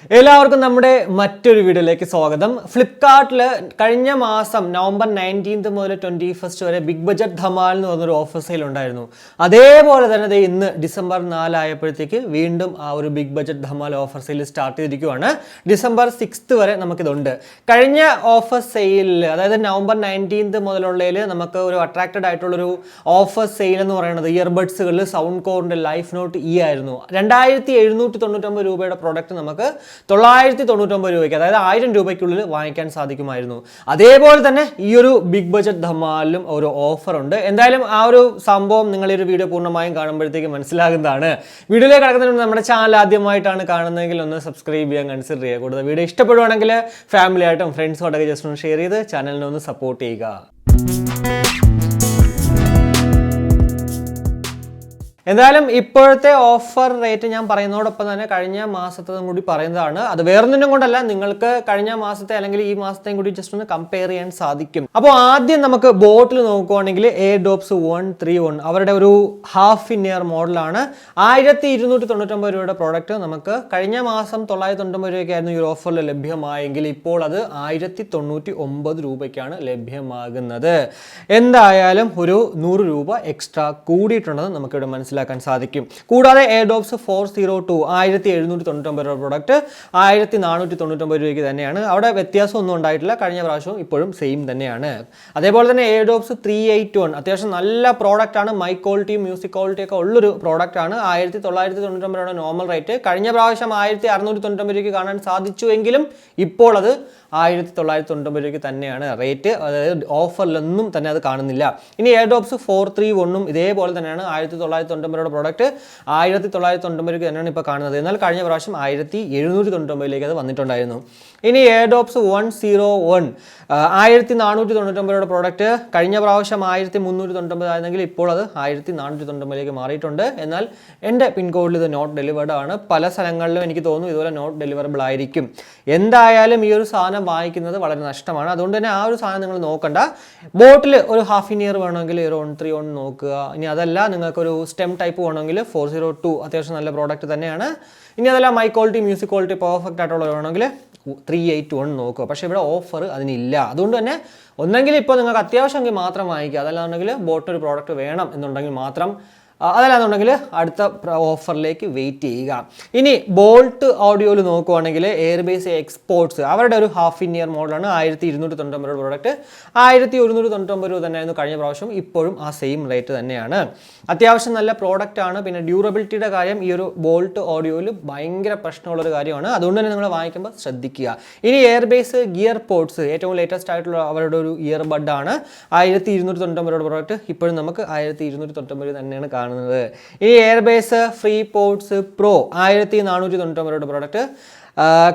എല്ലാവർക്കും നമ്മുടെ മറ്റൊരു വീഡിയോയിലേക്ക് സ്വാഗതം. ഫ്ലിപ്കാർട്ടിൽ കഴിഞ്ഞ മാസം നവംബർ 19 മുതൽ 21 വരെ ബിഗ് ബജറ്റ് ധമാൽ എന്ന് പറഞ്ഞൊരു ഓഫർ സെയിൽ ഉണ്ടായിരുന്നു. അതേപോലെ തന്നെ ഇന്ന് ഡിസംബർ 4 ആയപ്പോഴത്തേക്ക് വീണ്ടും ആ ഒരു ബിഗ് ബജറ്റ് ധമാൽ ഓഫർ സെയിൽ സ്റ്റാർട്ട് ചെയ്തിരിക്കുകയാണ്. ഡിസംബർ 6 വരെ നമുക്കിതുണ്ട്. കഴിഞ്ഞ ഓഫർ സെയിലിൽ, അതായത് നവംബർ 19 മുതലുള്ളതിൽ നമുക്ക് ഒരു അട്രാക്റ്റഡ് ആയിട്ടുള്ളൊരു ഓഫർ സെയിൽ എന്ന് പറയുന്നത് ഇയർബഡ്സുകളിൽ സൗണ്ട് കോറിൻ്റെ ലൈഫ് നോട്ട് ഇ ആയിരുന്നു. 2799 രൂപയുടെ പ്രോഡക്റ്റ് നമുക്ക് 999 രൂപയ്ക്ക്, അതായത് 1000 രൂപയ്ക്കുള്ളിൽ വാങ്ങിക്കാൻ സാധിക്കുമായിരുന്നു. അതേപോലെ തന്നെ ഈ ഒരു ബിഗ് ബജറ്റ് ധമാലിലും ഒരു ഓഫർ ഉണ്ട്. എന്തായാലും ആ ഒരു സംഭവം നിങ്ങൾ ഈ ഒരു വീഡിയോ പൂർണ്ണമായും കാണുമ്പോഴത്തേക്ക് മനസ്സിലാകുന്നതാണ്. വീഡിയോയിലേക്ക് കടക്കുന്നതിന് നമ്മുടെ ചാനൽ ആദ്യമായിട്ടാണ് കാണുന്നതെങ്കിൽ ഒന്ന് സബ്സ്ക്രൈബ് ചെയ്യാൻ കൺസിഡർ ചെയ്യുക. കൂടുതൽ വീഡിയോ ഇഷ്ടപ്പെടുവാണെങ്കിൽ ഫാമിലി ആയിട്ടും ഫ്രണ്ട്സുമായിട്ടൊക്കെ ജസ്റ്റ് ഒന്ന് ഷെയർ ചെയ്ത് ചാനലിനെ ഒന്ന് സപ്പോർട്ട് ചെയ്യുക. എന്തായാലും ഇപ്പോഴത്തെ ഓഫർ റേറ്റ് ഞാൻ പറയുന്നതോടൊപ്പം തന്നെ കഴിഞ്ഞ മാസത്തതും കൂടി പറയുന്നതാണ്. അത് വേറൊന്നിനും കൊണ്ടല്ല, നിങ്ങൾക്ക് കഴിഞ്ഞ മാസത്തെ അല്ലെങ്കിൽ ഈ മാസത്തെയും കൂടി ജസ്റ്റ് ഒന്ന് കമ്പയർ ചെയ്യാൻ സാധിക്കും. അപ്പോൾ ആദ്യം നമുക്ക് ബോട്ടിൽ നോക്കുവാണെങ്കിൽ എയർഡോപ്സ് 131 അവരുടെ ഒരു ഹാഫ് ഇൻ ഇയർ മോഡലാണ്. 1299 രൂപയുടെ പ്രോഡക്റ്റ് നമുക്ക് കഴിഞ്ഞ മാസം 999 രൂപയ്ക്കായിരുന്നു ഈ ഒരു ഓഫറിൽ ലഭ്യമായെങ്കിൽ ഇപ്പോൾ അത് 1099 രൂപയ്ക്കാണ് ലഭ്യമാകുന്നത്. എന്തായാലും ഒരു 100 രൂപ എക്സ്ട്രാ കൂടിയിട്ടുണ്ടെന്ന് നമുക്കിവിടെ മനസ്സിലാക്കാൻ സാധിക്കും. കൂടാതെ എയർഡോപ്സ് 402 1799 രൂപ പ്രോഡക്റ്റ് 1499 രൂപയ്ക്ക് തന്നെയാണ്. അവിടെ വ്യത്യാസമൊന്നും ഉണ്ടായിട്ടില്ല. കഴിഞ്ഞ പ്രാവശ്യവും ഇപ്പോഴും സെയിം തന്നെയാണ്. അതേപോലെ തന്നെ എയർഡോപ്സ് 381 അത്യാവശ്യം നല്ല പ്രോഡക്റ്റ് ആണ്. മൈക്ക് ക്വാളിറ്റിയും മ്യൂസിക് ക്വാളിറ്റി ഒക്കെ ഉള്ളൊരു പ്രോഡക്റ്റ് ആണ്. 1999 രൂപയുടെ നോർമൽ റേറ്റ്. കഴിഞ്ഞ പ്രാവശ്യം 1699 രൂപയ്ക്ക് കാണാൻ സാധിച്ചുവെങ്കിലും ഇപ്പോൾ അത് 1999 രൂപയ്ക്ക് തന്നെയാണ് റേറ്റ്. അതായത് ഓഫറിലൊന്നും തന്നെ അത് കാണുന്നില്ല. ഇനി എയർഡോപ്സ് 431 ഇതേപോലെ തന്നെയാണ്. 1999 രൂപയുടെ പ്രോഡക്റ്റ് 1999 രൂപയ്ക്ക് തന്നെയാണ് ഇപ്പോൾ കാണുന്നത്. എന്നാൽ കഴിഞ്ഞ പ്രാവശ്യം 1799 അത് വന്നിട്ടുണ്ടായിരുന്നു. ഇനി എയർഡോപ്സ് 101 1499 രൂപയുടെ പ്രോഡക്റ്റ് കഴിഞ്ഞ പ്രാവശ്യം 1399 ആയിരുന്നെങ്കിൽ ഇപ്പോൾ അത് 1499 മാറിയിട്ടുണ്ട്. എന്നാൽ എൻ്റെ പിൻകോഡിൽ ഇത് നോട്ട് ഡെലിവേർഡ് ആണ്. പല സ്ഥലങ്ങളിലും എനിക്ക് തോന്നുന്നു ഇതുപോലെ നോട്ട് ഡെലിവറബിൾ ആയിരിക്കും. എന്തായാലും ഈ ഒരു സാധനം വാങ്ങിക്കുന്നത് വളരെ നഷ്ടമാണ്. അതുകൊണ്ട് തന്നെ ആ ഒരു സാധനം നിങ്ങൾ നോക്കണ്ട. ബോട്ടിൽ ഒരു ഹാഫ് ഇൻ ഇയർ വേണമെങ്കിൽ ഒരു 131 നോക്കുക. ഇനി അതല്ല നിങ്ങൾക്കൊരു സ്റ്റെം ടൈപ്പ് വേണമെങ്കിൽ 402 അത്യാവശ്യം നല്ല പ്രോഡക്റ്റ് തന്നെയാണ്. ഇനി അതല്ല my quality music quality perfect ആയിട്ടുള്ള വേണമെങ്കിൽ 381 നോക്കുക. പക്ഷേ ഇവിടെ ഓഫർ അതിനില്ല. അതുകൊണ്ട് തന്നെ ഒന്നെങ്കിൽ ഇപ്പോൾ നിങ്ങൾക്ക് അത്യാവശ്യമെങ്കിൽ മാത്രം വാങ്ങിക്കുക. അതല്ലാന്നുണ്ടെങ്കിൽ ബോട്ടിൽ ഒരു പ്രോഡക്റ്റ് വേണം എന്നുണ്ടെങ്കിൽ മാത്രം, അതല്ലാന്നുണ്ടെങ്കിൽ അടുത്ത ഓഫറിലേക്ക് വെയിറ്റ് ചെയ്യുക. ഇനി ബോൾട്ട് ഓഡിയോയിൽ നോക്കുവാണെങ്കിൽ എയർബേസ് എക്സ്പോർട്സ് അവരുടെ ഒരു ഹാഫ് ഇൻ ഇയർ മോഡലാണ്. 1299 രൂപ പ്രോഡക്റ്റ് 1199 രൂപ തന്നെയായിരുന്നു കഴിഞ്ഞ പ്രാവശ്യം. ഇപ്പോഴും ആ സെയിം റേറ്റ് തന്നെയാണ്. അത്യാവശ്യം നല്ല പ്രോഡക്റ്റ് ആണ്. പിന്നെ ഡ്യൂറബിലിറ്റിയുടെ കാര്യം ഈ ഒരു ബോൾട്ട് ഓഡിയോയിൽ ഭയങ്കര പ്രശ്നമുള്ളൊരു കാര്യമാണ്. അതുകൊണ്ട് തന്നെ നിങ്ങൾ വാങ്ങിക്കുമ്പോൾ ശ്രദ്ധിക്കുക. ഇനി എയർബേസ് ഗിയർ പോഡ്സ് ഏറ്റവും ലേറ്റസ്റ്റ് ആയിട്ടുള്ള അവരുടെ ഒരു ഇയർ ബഡ് ആണ്. 1299 രൂപ പ്രോഡക്റ്റ് ഇപ്പോഴും നമുക്ക് 1299 തന്നെയാണ് കാണുന്നത്. ഇനി എയർബേസ് ഫ്രീ പോഡ്സ് പ്രോ 1499 രൂപയുടെ പ്രോഡക്റ്റ്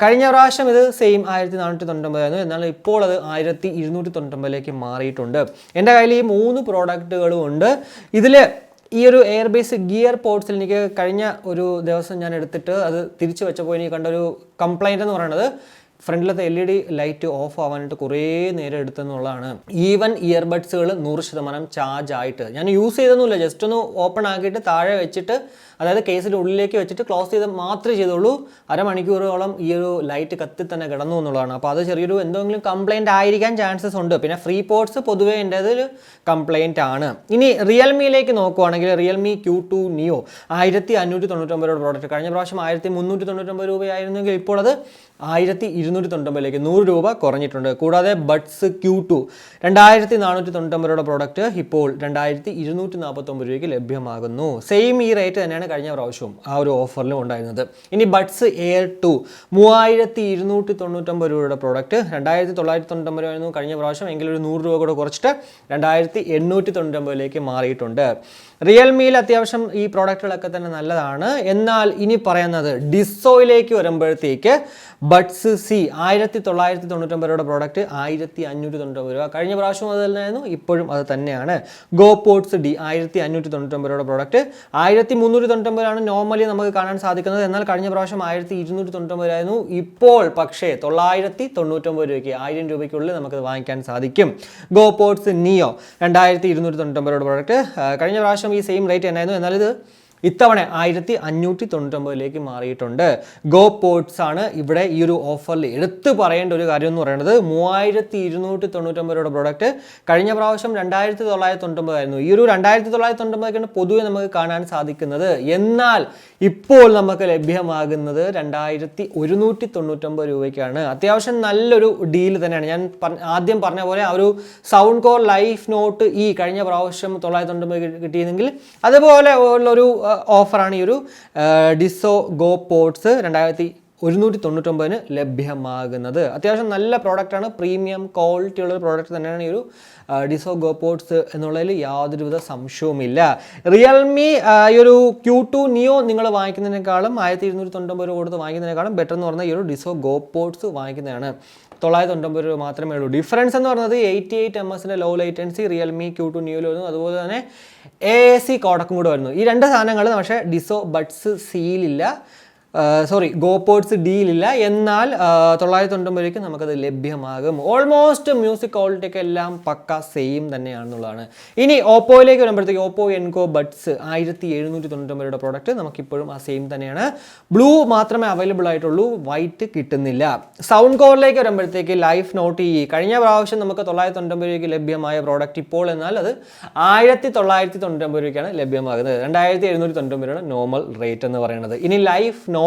കഴിഞ്ഞ പ്രാവശ്യം ഇത് സെയിം 1499 ആയിരുന്നു. എന്നാൽ ഇപ്പോൾ അത് 1299 മാറിയിട്ടുണ്ട്. എൻ്റെ കയ്യിൽ ഈ 3 പ്രോഡക്റ്റുകളും ഉണ്ട്. ഇതിൽ ഈ ഒരു എയർബേസ് ഗിയർ പോഡ്സിൽ എനിക്ക് കഴിഞ്ഞ ഒരു ദിവസം ഞാൻ എടുത്തിട്ട് അത് തിരിച്ചു വെച്ചപ്പോൾ എനിക്ക് കണ്ടൊരു കംപ്ലൈൻറ്റ് എന്ന് പറയുന്നത് ഫ്രണ്ടിലത്തെ LED ലൈറ്റ് ഓഫ് ആവാനായിട്ട് കുറേ നേരം എടുത്തെന്നുള്ളതാണ്. ഈവൻ ഇയർബഡ്സുകൾ 100% ചാർജ് ആയിട്ട് ഞാൻ യൂസ് ചെയ്തൊന്നുമില്ല. ജസ്റ്റ് ഒന്ന് ഓപ്പൺ ആക്കിയിട്ട് താഴെ വെച്ചിട്ട്, അതായത് കേസിൻ്റെ ഉള്ളിലേക്ക് വെച്ചിട്ട് ക്ലോസ് ചെയ്ത് മാത്രമേ ചെയ്തുള്ളൂ. അരമണിക്കൂറോളം ഈ ഒരു ലൈറ്റ് കത്തി തന്നെ കിടന്നു എന്നുള്ളതാണ്. അപ്പോൾ അത് ചെറിയൊരു എന്തെങ്കിലും കംപ്ലൈൻറ്റ് ആയിരിക്കാൻ ചാൻസസ് ഉണ്ട്. പിന്നെ ഫ്രീ പോഡ്സ് പൊതുവേ എൻ്റെ അതിൽ കംപ്ലൈൻറ്റ് ആണ്. ഇനി റിയൽമിയിലേക്ക് നോക്കുവാണെങ്കിൽ റിയൽമി Q2 Neo 1599 രൂപ പ്രോഡക്റ്റ് കഴിഞ്ഞ പ്രാവശ്യം 1399 രൂപയായിരുന്നെങ്കിൽ ഇപ്പോൾ അത് 1299 100 രൂപ കുറഞ്ഞിട്ടുണ്ട്. കൂടാതെ ബഡ്സ് Q2 2499 രൂപയുടെ പ്രോഡക്റ്റ് ഇപ്പോൾ 2249 രൂപയ്ക്ക് ലഭ്യമാകുന്നു. സെയിം ഈ റേറ്റ് തന്നെയാണ് കഴിഞ്ഞ പ്രാവശ്യവും ആ ഒരു ഓഫറിലും ഉണ്ടായിരുന്നത്. ഇനി ബഡ്സ് എയർ 2 3299 രൂപയുടെ പ്രോഡക്റ്റ് 2999 ആയിരുന്നു കഴിഞ്ഞ പ്രാവശ്യം. എങ്കിലും ഒരു 100 രൂപ കൂടെ കുറച്ചിട്ട് 2899 മാറിയിട്ടുണ്ട്. റിയൽമിയിൽ അത്യാവശ്യം ഈ പ്രോഡക്റ്റുകളൊക്കെ തന്നെ നല്ലതാണ്. എന്നാൽ ഇനി പറയുന്നത് ഡിസോയിലേക്ക് വരുമ്പോഴത്തേക്ക് ബഡ്സ് സി 1999 രൂപയുടെ പ്രോഡക്റ്റ് 1599 രൂപ കഴിഞ്ഞ പ്രാവശ്യം അത് തന്നെയായിരുന്നു, ഇപ്പോഴും അത് തന്നെയാണ്. ഗോ പോഡ്സ് ഡി 1599 രൂപയുടെ പ്രോഡക്റ്റ് 1399 നോർമലി നമുക്ക് കാണാൻ സാധിക്കുന്നത്. എന്നാൽ കഴിഞ്ഞ പ്രാവശ്യം 1299 ആയിരുന്നു. ഇപ്പോൾ പക്ഷേ 999 രൂപയ്ക്ക് 1000 രൂപയ്ക്കുള്ളിൽ നമുക്കത് വാങ്ങിക്കാൻ സാധിക്കും. ഗോ പോഡ്സ് നിയോ 2299 രൂപയുടെ പ്രോഡക്റ്റ് കഴിഞ്ഞ പ്രാവശ്യം ഈ സെയിം റേറ്റ് തന്നെയായിരുന്നു. എന്നാൽ ഇത് ഇത്തവണ 1599 മാറിയിട്ടുണ്ട്. ഗോ പോർട്സ് ആണ് ഇവിടെ ഈ ഒരു ഓഫറിൽ എടുത്തു പറയേണ്ട ഒരു കാര്യം എന്ന് പറയുന്നത്. 3299 പ്രോഡക്റ്റ് കഴിഞ്ഞ പ്രാവശ്യം 2999 ആയിരുന്നു. ഈ ഒരു 2999 പൊതുവെ നമുക്ക് കാണാൻ സാധിക്കുന്നത്. എന്നാൽ ഇപ്പോൾ നമുക്ക് ലഭ്യമാകുന്നത് 2199 രൂപയ്ക്കാണ്. അത്യാവശ്യം നല്ലൊരു ഡീൽ തന്നെയാണ്. ഞാൻ ആദ്യം പറഞ്ഞ പോലെ ആ ഒരു സൗണ്ട് കോർ ലൈഫ് നോട്ട് ഈ കഴിഞ്ഞ പ്രാവശ്യം 999 കിട്ടിയിരുന്നെങ്കിൽ അതുപോലെ ഉള്ളൊരു ഓഫറാണ് ഈ ഒരു ഡിസോ ഗോ പോർട്സ് 2199 ലഭ്യമാകുന്നത്. അത്യാവശ്യം നല്ല പ്രോഡക്റ്റാണ്, പ്രീമിയം ക്വാളിറ്റി ഉള്ള പ്രോഡക്റ്റ് തന്നെയാണ് ഈ ഒരു ഡിസോ ഗോ പോർട്സ് എന്നുള്ളതിൽ യാതൊരുവിധ സംശയവുമില്ല. റിയൽമി ഈ ഒരു Q2 നിയോ നിങ്ങൾ വാങ്ങിക്കുന്നതിനേക്കാളും 1299 കൊടുത്ത് വാങ്ങിക്കുന്നതിനേക്കാളും ബെറ്റർ എന്ന് പറഞ്ഞാൽ ഈ ഒരു ഡിസോ ഗോ പോർട്സ് വാങ്ങിക്കുന്നതാണ്. 999 രൂപ മാത്രമേ ഉള്ളൂ. ഡിഫറൻസ് എന്ന് പറയുന്നത് 88 ms low latency realme Q2 നിയോയിൽ വരുന്നു. അതുപോലെ തന്നെ AC കോഡക്കും കൂടെ വരുന്നു. ഈ രണ്ട് സാധനങ്ങൾ പക്ഷേ ഡിസോ ബഡ്സ് സീലില്ല, ഗോ പോർട്സ് ഡീലില്ല. എന്നാൽ 999 നമുക്കത് ലഭ്യമാകും. ഓൾമോസ്റ്റ് മ്യൂസിക് ക്വാളിറ്റി ഒക്കെ എല്ലാം പക്ക സെയിം തന്നെയാണെന്നുള്ളതാണ്. ഇനി ഓപ്പോയിലേക്ക് വരുമ്പോഴത്തേക്ക് ഓപ്പോ എൻകോ ബഡ്സ് 1799 പ്രോഡക്റ്റ് നമുക്കിപ്പോഴും ആ സെയിം തന്നെയാണ്. ബ്ലൂ മാത്രമേ അവൈലബിൾ ആയിട്ടുള്ളൂ, വൈറ്റ് കിട്ടുന്നില്ല. സൗണ്ട് കോറിലേക്ക് വരുമ്പോഴത്തേക്ക് ലൈഫ് നോട്ട് ഈ കഴിഞ്ഞ പ്രാവശ്യം നമുക്ക് 999 ലഭ്യമായ പ്രോഡക്റ്റ് ഇപ്പോൾ എന്നാൽ അത് 1999 ലഭ്യമാകുന്നത്. 2799 നോർമൽ റേറ്റ് എന്ന് പറയുന്നത്. ഇനി ലൈഫ് നോട്ട്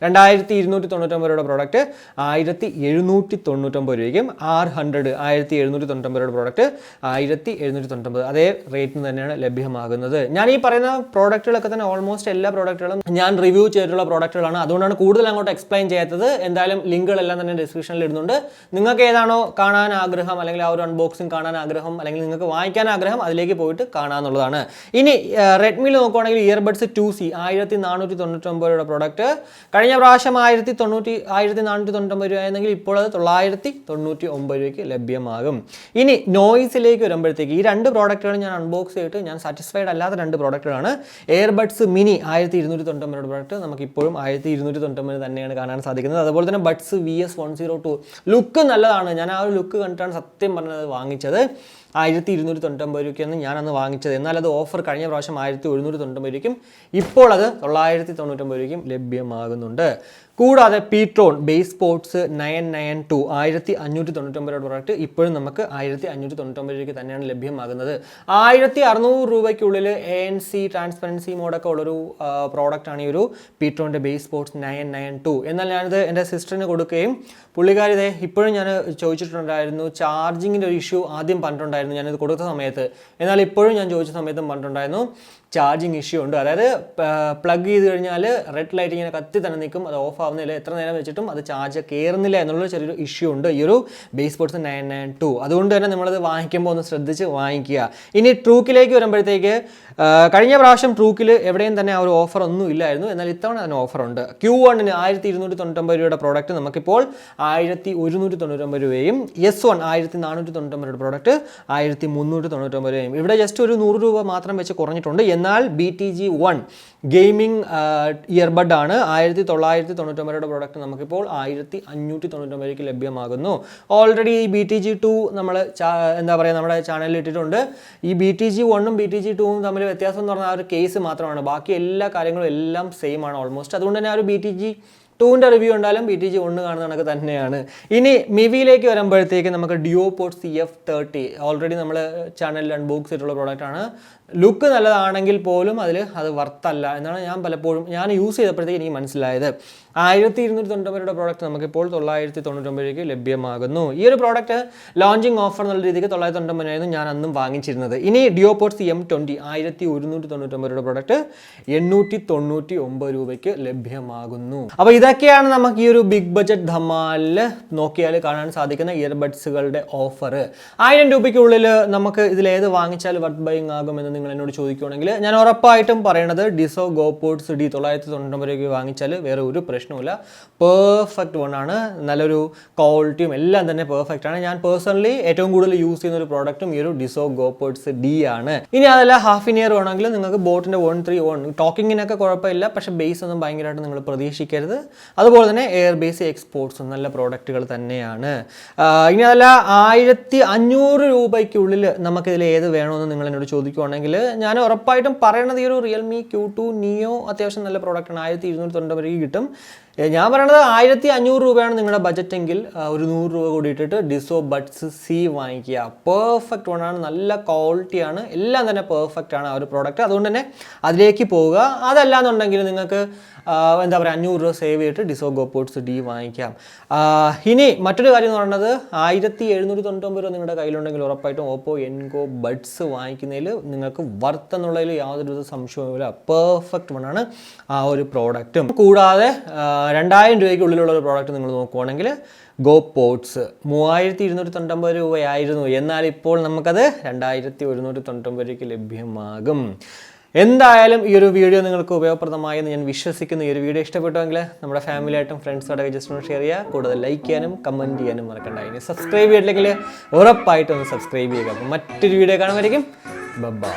2299 പ്രോഡക്റ്റ് 1799 രൂപയ്ക്കും, 1799 പ്രോഡക്റ്റ് 1799 അതേ റേറ്റിന് തന്നെയാണ് ലഭ്യമാകുന്നത്. ഞാൻ ഈ പറയുന്ന പ്രോഡക്റ്റുകളൊക്കെ തന്നെ ഓൾമോസ്റ്റ് എല്ലാ പ്രോഡക്റ്റുകളും ഞാൻ റിവ്യൂ ചെയ്തിട്ടുള്ള പ്രോഡക്റ്റുകളാണ്. അതുകൊണ്ടാണ് കൂടുതൽ അങ്ങോട്ട് എക്സ്പ്ലെയിൻ ചെയ്യാത്തത്. എന്തായാലും ലിങ്കുകളെല്ലാം തന്നെ ഡിസ്ക്രിപ്ഷനിൽ ഇടുന്നുണ്ട്. നിങ്ങൾക്ക് ഏതാണോ കാണാൻ ആഗ്രഹം, അല്ലെങ്കിൽ ആ ഒരു അൺബോക്സിംഗ് കാണാൻ ആഗ്രഹം, അല്ലെങ്കിൽ നിങ്ങൾക്ക് വാങ്ങിക്കാൻ ആഗ്രഹം, അതിലേക്ക് പോയിട്ട് കാണാമെന്നുള്ളതാണ്. ഇനി റെഡ്മിയിൽ നോക്കുവാണെങ്കിൽ ഇയർബഡ്സ് 2C 1499 പ്രോഡക്റ്റ് കഴിഞ്ഞ പ്രാവശ്യം 1499 രൂപയായിരുന്നെങ്കിൽ ഇപ്പോൾ അത് 999 രൂപയ്ക്ക് ലഭ്യമാകും. ഇനി നോയ്സിലേക്ക് വരുമ്പോഴത്തേക്ക് ഈ രണ്ട് പ്രോഡക്റ്റുകൾ ഞാൻ അൺബോക്സ് ചെയ്തിട്ട് ഞാൻ സാറ്റിസ്ഫൈഡ് അല്ലാത്ത രണ്ട് പ്രോഡക്റ്റുകളാണ്. എയർബഡ്സ് മിനി 1299 പ്രോഡക്റ്റ് നമുക്കിപ്പോഴും 1299 തന്നെയാണ് കാണാൻ സാധിക്കുന്നത്. അതുപോലെ തന്നെ ബഡ്സ് VS102 ലുക്ക് നല്ലതാണ്. ഞാൻ ആ ഒരു ലുക്ക് കണ്ടിട്ടാണ് സത്യം പറഞ്ഞത് വാങ്ങിച്ചത്. 1299 രൂപയ്ക്കാണ് ഞാനന്ന് വാങ്ങിച്ചത്. എന്നാൽ അത് ഓഫർ കഴിഞ്ഞ പ്രാവശ്യം 1799 രൂപയ്ക്കും ഇപ്പോൾ അത് 999 രൂപയ്ക്കും ലഭ്യമാകുന്നുണ്ട്. കൂടാതെ പീട്രോൺ ബേസ് സ്പോർട്സ് 992 1599 പ്രോഡക്റ്റ് ഇപ്പോഴും നമുക്ക് 1599 രൂപയ്ക്ക് തന്നെയാണ് ലഭ്യമാകുന്നത്. 1600 രൂപയ്ക്കുള്ളിൽ ANC ട്രാൻസ്പെറൻസി മോഡൊക്കെ ഉള്ളൊരു പ്രോഡക്റ്റാണ് ഈ ഒരു പീട്രോണിൻ്റെ ബേസ് സ്പോർട്സ് 992. എന്നാൽ ഞാനിത് എൻ്റെ സിസ്റ്ററിന് കൊടുക്കുകയും പുള്ളിക്കാരി ഇതേ ഇപ്പോഴും ഞാൻ ചോദിച്ചിട്ടുണ്ടായിരുന്നു. ചാർജിങ്ങിൻ്റെ ഒരു ഇഷ്യൂ ആദ്യം പറഞ്ഞിട്ടുണ്ടായിരുന്നു ഞാനിത് കൊടുത്ത സമയത്ത്. എന്നാൽ ഇപ്പോഴും ഞാൻ ചോദിച്ച സമയത്തും പറഞ്ഞിട്ടുണ്ടായിരുന്നു ചാർജിങ് ഇഷ്യൂ ഉണ്ട്. അതായത് പ്ലഗ് ചെയ്ത് കഴിഞ്ഞാൽ റെഡ് ലൈറ്റ് ഇങ്ങനെ കത്തി തന്നെ നിൽക്കും, അത് ഓഫ് ആവുന്നില്ല, എത്ര നേരം വെച്ചിട്ടും അത് ചാർജ് കയറുന്നില്ല എന്നുള്ളൊരു ചെറിയൊരു ഇഷ്യൂ ഉണ്ട് ഈ ഒരു ബേസ് സ്പോർട്സ് 992. അതുകൊണ്ട് തന്നെ നമ്മളത് വാങ്ങിക്കുമ്പോൾ ഒന്ന് ശ്രദ്ധിച്ച് വാങ്ങിക്കുക. ഇനി ട്രൂക്കിലേക്ക് വരുമ്പോഴത്തേക്ക് കഴിഞ്ഞ പ്രാവശ്യം ട്രൂക്കിൽ എവിടെയും തന്നെ ആ ഒരു ഓഫർ ഒന്നും ഇല്ലായിരുന്നു. എന്നാൽ ഇത്തവണ അതിന് ഓഫറുണ്ട്. Q1ന് 1299 രൂപയുടെ പ്രോഡക്റ്റ് നമുക്കിപ്പോൾ 1199 രൂപയും, S1 1499 പ്രോഡക്റ്റ് 1399 രൂപയും. ഇവിടെ ജസ്റ്റ് ഒരു 100 രൂപ മാത്രം വെച്ച് കുറഞ്ഞിട്ടുണ്ട്. എന്നാൽ BTG1 ഗെയിമിംഗ് ഇയർബഡ് ആണ് 1999 പ്രോഡക്റ്റ് നമുക്കിപ്പോൾ 1599 ലഭ്യമാകുന്നു. ഓൾറെഡി ഈ BTG2 നമ്മൾ എന്താ പറയുക നമ്മുടെ ചാനലിൽ ഇട്ടിട്ടുണ്ട്. ഈ BTG1ഉം BTG2ഉം തമ്മിൽ വ്യത്യാസം എന്ന് പറഞ്ഞാൽ ആ ഒരു കേസ് മാത്രമാണ്. ബാക്കി എല്ലാ കാര്യങ്ങളും എല്ലാം സെയിം ആണ് ഓൾമോസ്റ്റ്. അതുകൊണ്ട് തന്നെ ആ ഒരു BTG2ൻ്റെ റിവ്യൂ ഉണ്ടായാലും BTG1 കാണുന്ന കണക്ക് തന്നെയാണ്. ഇനി മിവിയിലേക്ക് വരുമ്പോഴത്തേക്ക് നമുക്ക് ഡിയോപോർട്ട് CF30 ഓൾറെഡി നമ്മൾ ചാനലിൽ അൺബോക്സ് ചെയ്തിട്ടുള്ള പ്രോഡക്റ്റാണ്. ലുക്ക് നല്ലതാണെങ്കിൽ പോലും അത് വರ್ತല്ല എന്നാണ് ഞാൻ യൂസ് ചെയ്തപ്പോഴത്തേക്ക് എനിക്ക് മനസ്സിലായത്. 1299 പ്രോഡക്റ്റ് നമുക്കിപ്പോൾ 999 ലഭ്യമാകുന്നു. ഈ ഒരു പ്രോഡക്റ്റ് ലോഞ്ചിങ് ഓഫർ എന്നുള്ള രീതിക്ക് 999 ആയിരുന്നു ഞാൻ അന്നും വാങ്ങിച്ചിരുന്നത്. ഇനി ഡിയോപോർട്ട് CM20 1199 പ്രോഡക്റ്റ് 899 രൂപയ്ക്ക് ലഭ്യമാകുന്നു. അപ്പോൾ ഇതൊക്കെയാണ് നമുക്ക് ഈ ഒരു ബിഗ് ബജറ്റ് ധമാലിൽ നോക്കിയാൽ കാണാൻ സാധിക്കുന്ന ഇയർബഡ്സുകളുടെ ഓഫർ. 1000 രൂപയ്ക്കുള്ളിൽ നമുക്ക് ഇതിലേത് വാങ്ങിച്ചാൽ വർത്ത് ബൈങ് ആകുമെന്ന് നിങ്ങൾ എന്നോട് ചോദിക്കുകയാണെങ്കിൽ ഞാൻ ഉറപ്പായിട്ടും പറയണത് ഡിസോ ഗോ പോർട്സ് D 999 രൂപയ്ക്ക് വാങ്ങിച്ചാൽ വേറെ ഒരു പ്രശ്നമില്ല. പെർഫെക്റ്റ് വൺ ആണ്. നല്ലൊരു ക്വാളിറ്റിയും എല്ലാം തന്നെ പെർഫെക്റ്റ് ആണ്. ഞാൻ പേഴ്സണലി ഏറ്റവും കൂടുതൽ യൂസ് ചെയ്യുന്ന ഒരു പ്രോഡക്റ്റും ഈ ഒരു ഡിസോ ഗോ പോർട്സ് D ആണ്. ഇനി അതല്ല ഹാഫ് ഇൻ ഇയർ വേണമെങ്കിൽ നിങ്ങൾക്ക് ബോട്ടിൻ്റെ 131 ടോക്കിങ്ങിനൊക്കെ കുഴപ്പമില്ല, പക്ഷേ ബേസ് ഒന്നും ഭയങ്കരമായിട്ട് നിങ്ങൾ പ്രതീക്ഷിക്കരുത്. അതുപോലെ തന്നെ എയർ ബേസ് എക്സ്പോർട്സും നല്ല പ്രോഡക്റ്റുകൾ തന്നെയാണ്. ഇനി അതല്ല 1500 രൂപയ്ക്കുള്ളിൽ നമുക്കിതിൽ ഏത് വേണമെന്ന് നിങ്ങൾ എന്നോട് ചോദിക്കുകയാണെങ്കിൽ നോക്കുകയാണെങ്കിൽ ഞാൻ ഉറപ്പായിട്ടും പറയണത് ഈ ഒരു റിയൽമി Q2 Neo അത്യാവശ്യം നല്ല പ്രോഡക്റ്റാണ്. 1290 രൂപയ്ക്ക് കിട്ടും. ഞാൻ പറയണത് 1500 രൂപയാണ് നിങ്ങളുടെ ബജറ്റ് എങ്കിൽ ഒരു 100 രൂപ കൂടി ഇട്ടിട്ട് ഡിസോ ബഡ്സ് C വാങ്ങിക്കുക. പെർഫെക്റ്റ് വണ്ണാണ്, നല്ല ക്വാളിറ്റിയാണ്, എല്ലാം തന്നെ പെർഫെക്റ്റ് ആണ് ആ ഒരു പ്രോഡക്റ്റ്. അതുകൊണ്ട് തന്നെ അതിലേക്ക് പോവുക. അതല്ലാന്നുണ്ടെങ്കിൽ നിങ്ങൾക്ക് എന്താ പറയുക 500 രൂപ സേവ് ചെയ്തിട്ട് ഡിസോ ഗോപോഡ്സ് D വാങ്ങിക്കാം. ഇനി മറ്റൊരു കാര്യം എന്ന് പറയുന്നത് 1799 രൂപ നിങ്ങളുടെ കയ്യിലുണ്ടെങ്കിൽ ഉറപ്പായിട്ടും ഓപ്പോ എൻഗോ ബഡ്സ് വാങ്ങിക്കുന്നതിൽ നിങ്ങൾക്ക് വർത്ത് എന്നുള്ളതിൽ യാതൊരു സംശയവുമില്ല. പെർഫെക്റ്റ് വണ്ണാണ് ആ ഒരു പ്രോഡക്റ്റും. കൂടാതെ 2000 രൂപയ്ക്കുള്ളിലുള്ള ഒരു പ്രോഡക്റ്റ് നിങ്ങൾ നോക്കുവാണെങ്കിൽ ഗോപോഡ്സ് 3299 രൂപയായിരുന്നു. എന്നാൽ ഇപ്പോൾ നമുക്കത് 2199 രൂപയ്ക്ക് ലഭ്യമാകും. എന്തായാലും ഈ ഒരു വീഡിയോ നിങ്ങൾക്ക് ഉപയോഗപ്രദമായി എന്ന് ഞാൻ വിശ്വസിക്കുന്നു. ഈ ഒരു വീഡിയോ ഇഷ്ടപ്പെട്ടുവെങ്കിൽ നമ്മുടെ ഫാമിലിയായിട്ടും ഫ്രണ്ട്സായിട്ടൊക്കെ ജസ്റ്റ് ഒന്ന് ഷെയർ ചെയ്യുക. കൂടുതൽ ലൈക്ക് ചെയ്യാനും കമൻറ്റ് ചെയ്യാനും മറക്കണ്ട. ഇനി സബ്സ്ക്രൈബ് ചെയ്തിട്ടില്ലെങ്കിൽ ഉറപ്പായിട്ടും ഒന്ന് സബ്സ്ക്രൈബ് ചെയ്യുക. അപ്പോൾ മറ്റൊരു വീഡിയോ കാണുമായിരിക്കും. ബൈ.